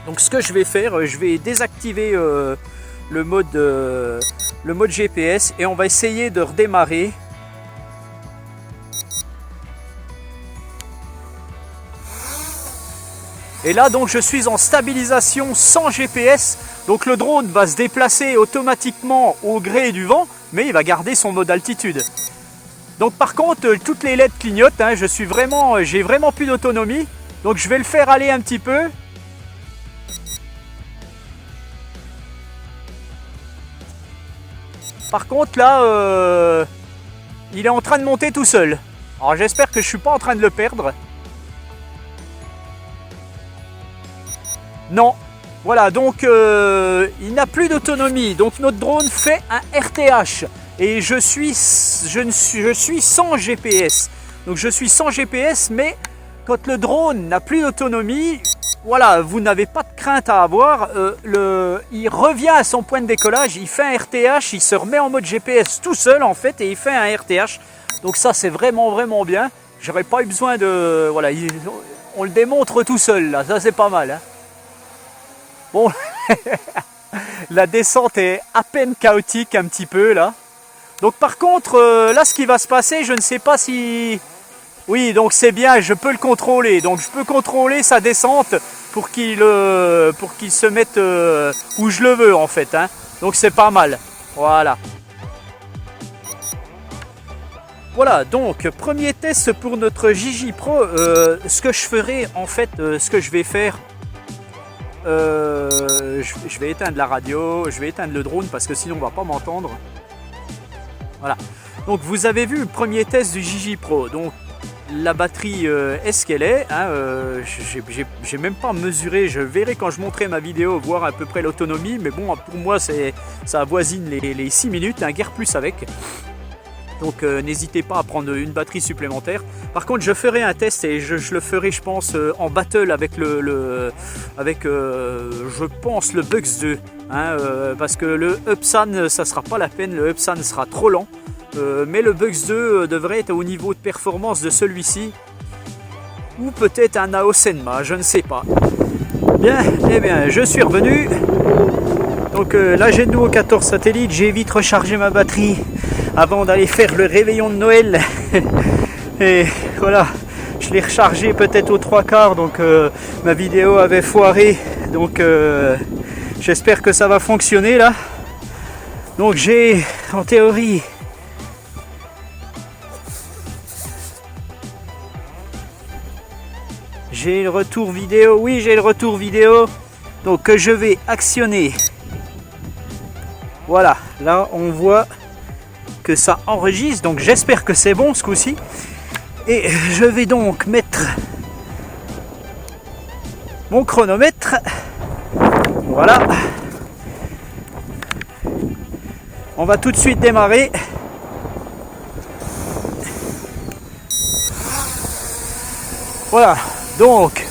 Donc ce que je vais faire, je vais désactiver le mode GPS et on va essayer de redémarrer. Et là donc je suis en stabilisation sans GPS, donc le drone va se déplacer automatiquement au gré du vent, mais il va garder son mode altitude. Donc par contre toutes les LED clignotent, hein, j'ai vraiment plus d'autonomie, donc je vais le faire aller un petit peu. Par contre là, il est en train de monter tout seul. Alors j'espère que je ne suis pas en train de le perdre. Non, voilà, donc il n'a plus d'autonomie, donc notre drone fait un RTH et je suis sans GPS. Donc je suis sans GPS, mais quand le drone n'a plus d'autonomie, voilà, vous n'avez pas de crainte à avoir. Il revient à son point de décollage, il fait un RTH, il se remet en mode GPS tout seul en fait et il fait un RTH. Donc ça c'est vraiment vraiment bien. J'aurais pas eu besoin de... Voilà, on le démontre tout seul là, ça c'est pas mal, hein. Bon, la descente est à peine chaotique un petit peu là. Donc par contre, là ce qui va se passer, je ne sais pas si... Oui, donc c'est bien, je peux le contrôler. Donc je peux contrôler sa descente pour qu'il se mette où je le veux en fait, hein. Donc c'est pas mal. Voilà. Voilà, donc premier test pour notre Gigi Pro. Ce que je ferai en fait, ce que je vais faire... je vais éteindre la radio, je vais éteindre le drone parce que sinon on va pas m'entendre. Voilà. Donc vous avez vu le premier test du Gigi Pro. Donc la batterie est ce qu'elle est, hein, j'ai même pas mesuré, je verrai quand je montrerai ma vidéo voir à peu près l'autonomie, mais bon pour moi ça avoisine les 6 minutes, un guère plus avec. Donc n'hésitez pas à prendre une batterie supplémentaire. Par contre je ferai un test et je le ferai je pense en battle avec je pense le Bugs 2 hein, parce que le Upsan ça sera pas la peine, le Upsan sera trop lent, mais le Bugs 2 devrait être au niveau de performance de celui-ci ou peut-être un Aosenma, je ne sais pas. Bien, eh bien je suis revenu. Donc là j'ai de nouveau 14 satellites, j'ai vite rechargé ma batterie avant d'aller faire le réveillon de Noël. Et voilà, je l'ai rechargé peut-être aux 3/4, donc ma vidéo avait foiré. Donc j'espère que ça va fonctionner là. Donc j'ai en théorie j'ai le retour vidéo, oui j'ai le retour vidéo. Donc que je vais actionner. Voilà, là on voit que ça enregistre, donc j'espère que c'est bon ce coup-ci. Et je vais donc mettre mon chronomètre. Voilà. On va tout de suite démarrer. Voilà, donc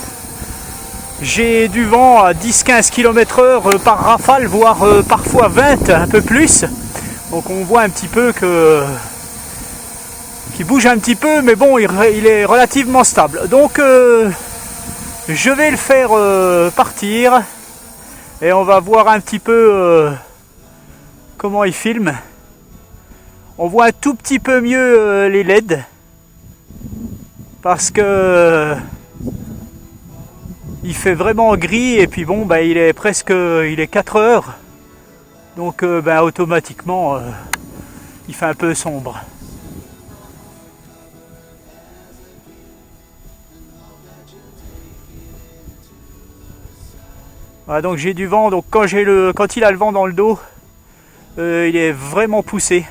j'ai du vent à 10-15 km/h par rafale, voire parfois 20, un peu plus. Donc on voit un petit peu qu'il bouge un petit peu, mais bon, il est relativement stable. Donc je vais le faire partir et on va voir un petit peu comment il filme. On voit un tout petit peu mieux les LED parce que il fait vraiment gris et puis bon, bah, il est 4 heures. Donc ben, automatiquement il fait un peu sombre. Voilà, donc j'ai du vent, donc quand il a le vent dans le dos, il est vraiment poussé.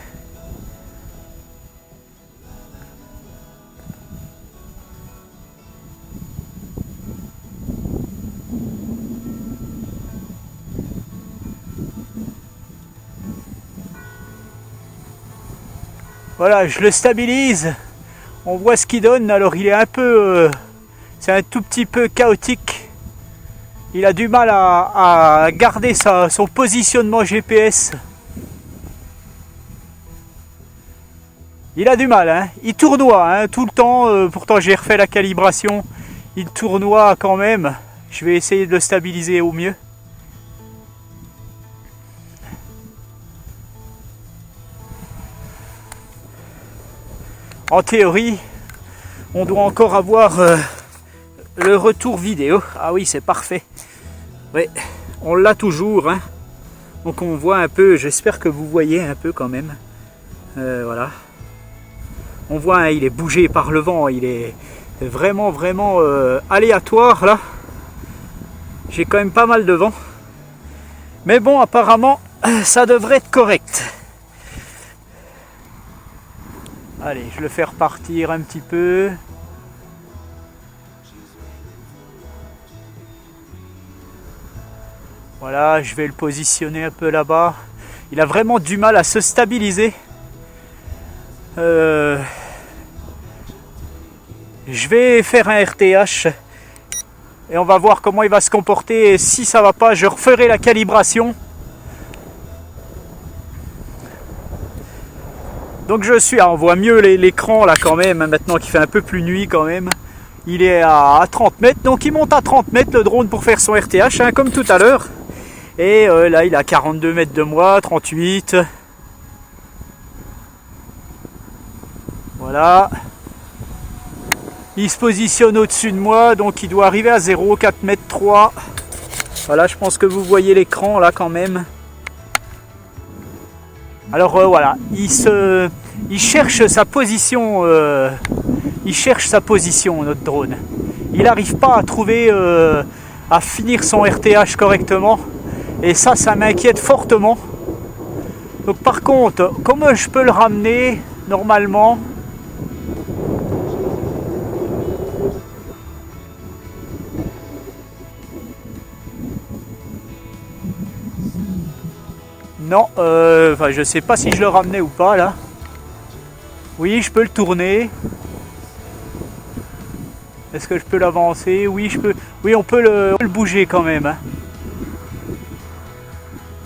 Voilà, je le stabilise, on voit ce qu'il donne. Alors il est un peu, c'est un tout petit peu chaotique. Il a du mal à garder son positionnement GPS. Il a du mal, hein. Il tournoie hein, tout le temps, pourtant j'ai refait la calibration. Il tournoie quand même, je vais essayer de le stabiliser au mieux. En théorie, on doit encore avoir le retour vidéo. Ah oui, c'est parfait. Oui, on l'a toujours. Hein. Donc on voit un peu, j'espère que vous voyez un peu quand même. Voilà. On voit, hein, il est bougé par le vent. Il est vraiment aléatoire là. J'ai quand même pas mal de vent. Mais bon, apparemment, ça devrait être correct. Allez, je le fais repartir un petit peu. Voilà, je vais le positionner un peu là-bas. Il a vraiment du mal à se stabiliser. Je vais faire un RTH et on va voir comment il va se comporter. Et si ça va pas, je referai la calibration. Donc on voit mieux l'écran là quand même, maintenant qu'il fait un peu plus nuit quand même. Il est à 30 mètres, donc il monte à 30 mètres le drone pour faire son RTH, hein, comme tout à l'heure. Et là il est à 42 mètres de moi, 38. Voilà. Il se positionne au-dessus de moi, donc il doit arriver à 0, 4 mètres 3. Voilà, je pense que vous voyez l'écran là quand même. Alors voilà, il cherche sa position, notre drone. Il n'arrive pas à trouver, à finir son RTH correctement. Et ça m'inquiète fortement. Donc par contre, comment je peux le ramener normalement ? Non, enfin je sais pas si je le ramenais ou pas là. Oui, je peux le tourner. Est-ce que je peux l'avancer? Oui, je peux. Oui, on peut le bouger quand même. Hein.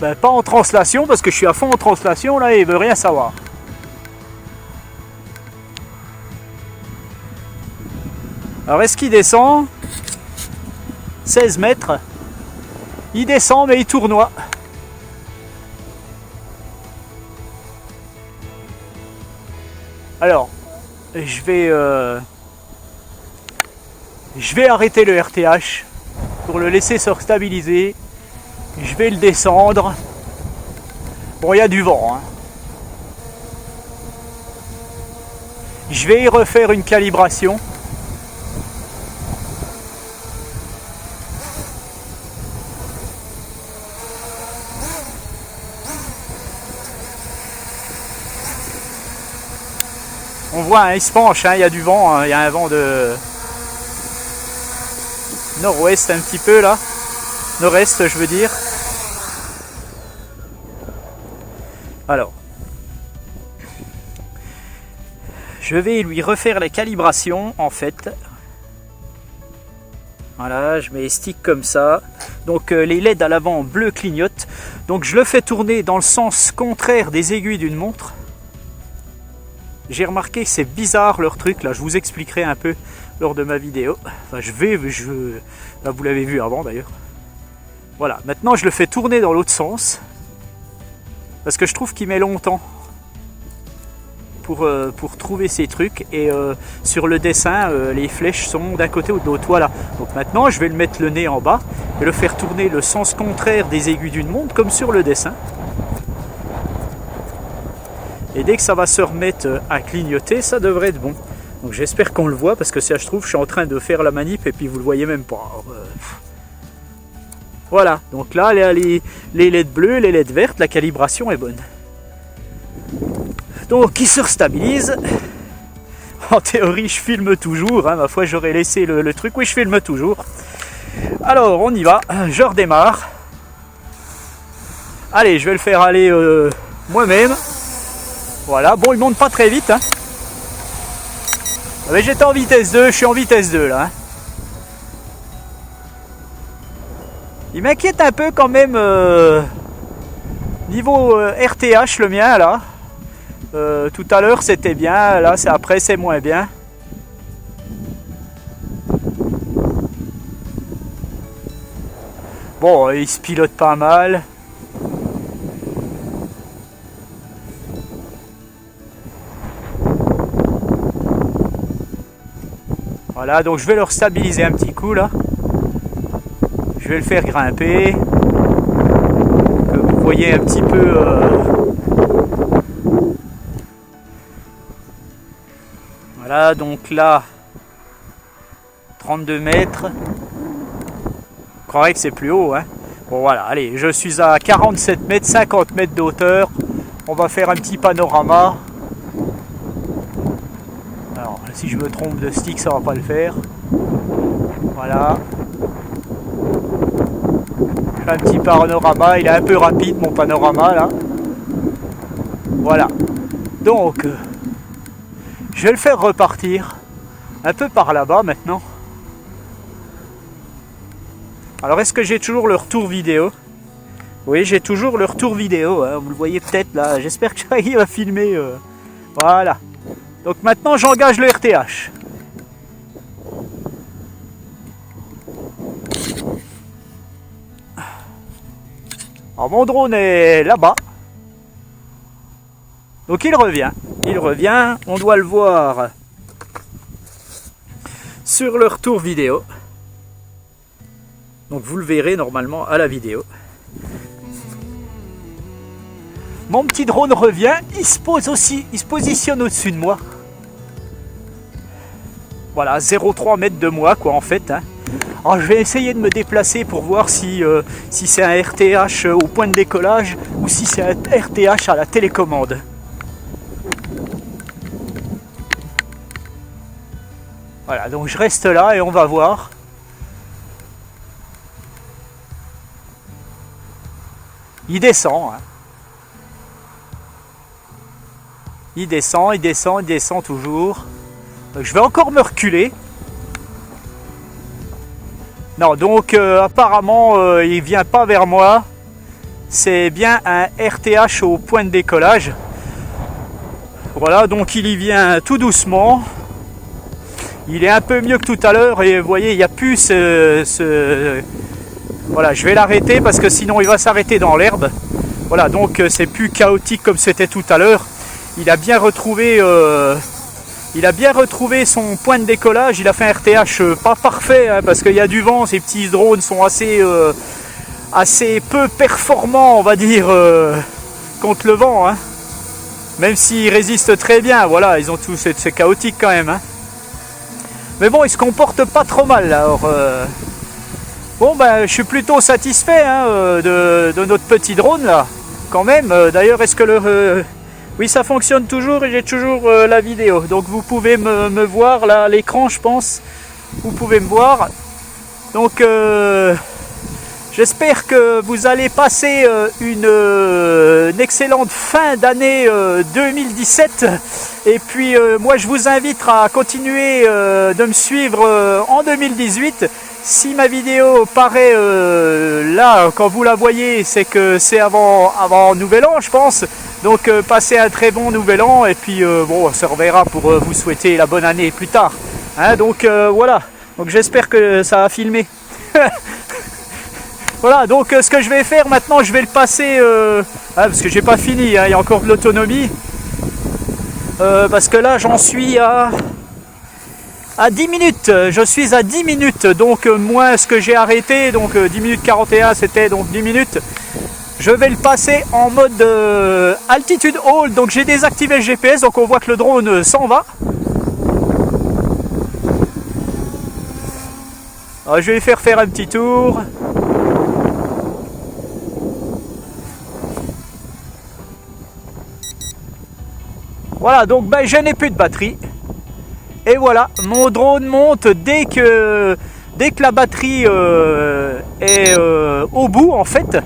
Ben, pas en translation, parce que je suis à fond en translation, là, et il veut rien savoir. Alors, est-ce qu'il descend? 16 mètres. Il descend, mais il tournoie. Alors, je vais arrêter le RTH pour le laisser se stabiliser. Je vais le descendre. Bon, il y a du vent. Hein. Je vais y refaire une calibration. On voit, hein, il se penche, hein, il y a du vent, hein, il y a un vent de nord-ouest un petit peu là. Nord-est, je veux dire. Alors, je vais lui refaire les calibrations en fait. Voilà, je mets les sticks comme ça. Donc les LED à l'avant bleu clignotent. Donc je le fais tourner dans le sens contraire des aiguilles d'une montre. J'ai remarqué que c'est bizarre leur truc là, je vous expliquerai un peu lors de ma vidéo. Enfin là, vous l'avez vu avant d'ailleurs. Voilà, maintenant je le fais tourner dans l'autre sens. Parce que je trouve qu'il met longtemps pour trouver ces trucs. Et sur le dessin, les flèches sont d'un côté ou de l'autre. Voilà. Donc maintenant, je vais le mettre le nez en bas et le faire tourner le sens contraire des aiguilles d'une montre, comme sur le dessin. Et dès que ça va se remettre à clignoter, ça devrait être bon. Donc j'espère qu'on le voit, parce que ça, je trouve, je suis en train de faire la manip et puis vous le voyez même pas. Alors, voilà, donc là, les LED bleues, les LED vertes, la calibration est bonne. Donc il se restabilise. En théorie, je filme toujours. Hein, ma foi, j'aurais laissé le truc. Oui, je filme toujours. Alors, on y va. Je redémarre. Allez, je vais le faire aller moi-même. Voilà. Bon, il monte pas très vite. Hein. Mais j'étais en vitesse 2. Je suis en vitesse 2 là. Hein. Il m'inquiète un peu quand même. Niveau RTH, le mien là. Tout à l'heure c'était bien, là après c'est moins bien. Bon, il se pilote pas mal. Voilà, donc je vais le stabiliser un petit coup là. Je vais le faire grimper. Que vous voyez un petit peu... Voilà, donc là, 32 mètres. Je croirais que c'est plus haut. Hein. Bon, voilà, allez, je suis à 47 mètres, 50 mètres de hauteur. On va faire un petit panorama. Alors, si je me trompe de stick, ça va pas le faire. Voilà. Je fais un petit panorama. Il est un peu rapide, mon panorama, là. Voilà. Donc... je vais le faire repartir un peu par là-bas maintenant. Alors est-ce que j'ai toujours le retour vidéo? Oui, j'ai toujours le retour vidéo, hein. Vous le voyez peut-être là, j'espère que j'arrive à filmer. Voilà. Donc maintenant j'engage le RTH. Alors mon drone est là-bas. Donc il revient, on doit le voir sur le retour vidéo. Donc vous le verrez normalement à la vidéo. Mon petit drone revient, il se positionne au-dessus de moi. Voilà, 0,3 mètres de moi quoi en fait. Hein. Alors je vais essayer de me déplacer pour voir si c'est un RTH au point de décollage ou si c'est un RTH à la télécommande. Voilà, donc je reste là et on va voir. Il descend. Hein. Il descend, il descend, il descend toujours. Donc, je vais encore me reculer. Non, donc apparemment il vient pas vers moi. C'est bien un RTH au point de décollage. Voilà, donc il y vient tout doucement. Il est un peu mieux que tout à l'heure et vous voyez, il n'y a plus ce... Voilà, je vais l'arrêter parce que sinon il va s'arrêter dans l'herbe. Voilà, donc c'est plus chaotique comme c'était tout à l'heure. Il a bien retrouvé son point de décollage. Il a fait un RTH pas parfait hein, parce qu'il y a du vent. Ces petits drones sont assez peu performants, on va dire, contre le vent. Hein. Même s'ils résistent très bien, voilà, ils ont tous, c'est chaotique quand même. Hein. Mais bon, ils se comportent pas trop mal. Alors, bon, ben, je suis plutôt satisfait hein, de notre petit drone là, quand même. D'ailleurs, est-ce que oui, ça fonctionne toujours et j'ai toujours la vidéo. Donc, vous pouvez me voir là à l'écran, je pense. Vous pouvez me voir. Donc, j'espère que vous allez passer une excellente fin d'année 2017. Et puis moi je vous invite à continuer de me suivre en 2018. Si ma vidéo paraît là, quand vous la voyez, c'est que c'est avant Nouvel An, je pense. Donc passez un très bon Nouvel An. Et puis bon, on se reverra pour vous souhaiter la bonne année plus tard. Hein, donc voilà. Donc j'espère que ça a filmé. Voilà, donc ce que je vais faire maintenant, je vais le passer, parce que j'ai pas fini, hein, il y a encore de l'autonomie, parce que là j'en suis à 10 minutes, je suis à 10 minutes, donc moins ce que j'ai arrêté, donc 10 minutes 41 c'était donc 10 minutes, je vais le passer en mode altitude hold, donc j'ai désactivé le GPS, donc on voit que le drone s'en va. Alors, je vais lui faire un petit tour. Voilà, donc ben, je n'ai plus de batterie. Et voilà, mon drone monte dès que la batterie est au bout, en fait.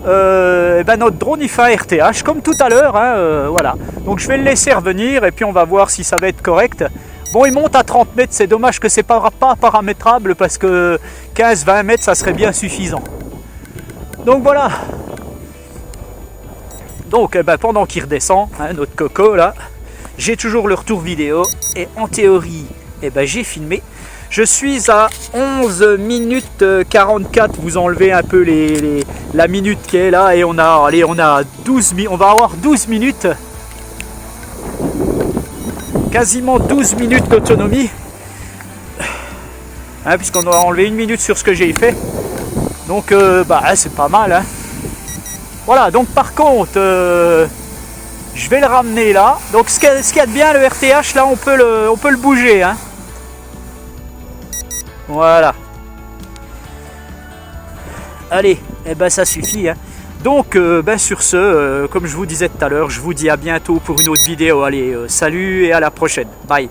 Ben, notre drone il fait un RTH comme tout à l'heure. Hein, voilà, donc je vais le laisser revenir et puis on va voir si ça va être correct. Bon, il monte à 30 mètres, c'est dommage que c'est pas paramétrable parce que 15-20 mètres ça serait bien suffisant. Donc voilà. Donc ben, pendant qu'il redescend, hein, notre coco là. J'ai toujours le retour vidéo et en théorie, eh ben, j'ai filmé. Je suis à 11 minutes 44, vous enlevez un peu la minute qui est là et on a 12 minutes, on va avoir 12 minutes. Quasiment 12 minutes d'autonomie. Hein, puisqu'on a enlevé 1 minute sur ce que j'ai fait. Donc bah, c'est pas mal. Hein. Voilà, donc par contre... je vais le ramener là. Donc ce qu'il y a de bien, le RTH là, on peut le bouger. Hein. Voilà. Allez, eh ben ça suffit. Hein. Donc ben, sur ce, comme je vous disais tout à l'heure, je vous dis à bientôt pour une autre vidéo. Allez, salut et à la prochaine. Bye.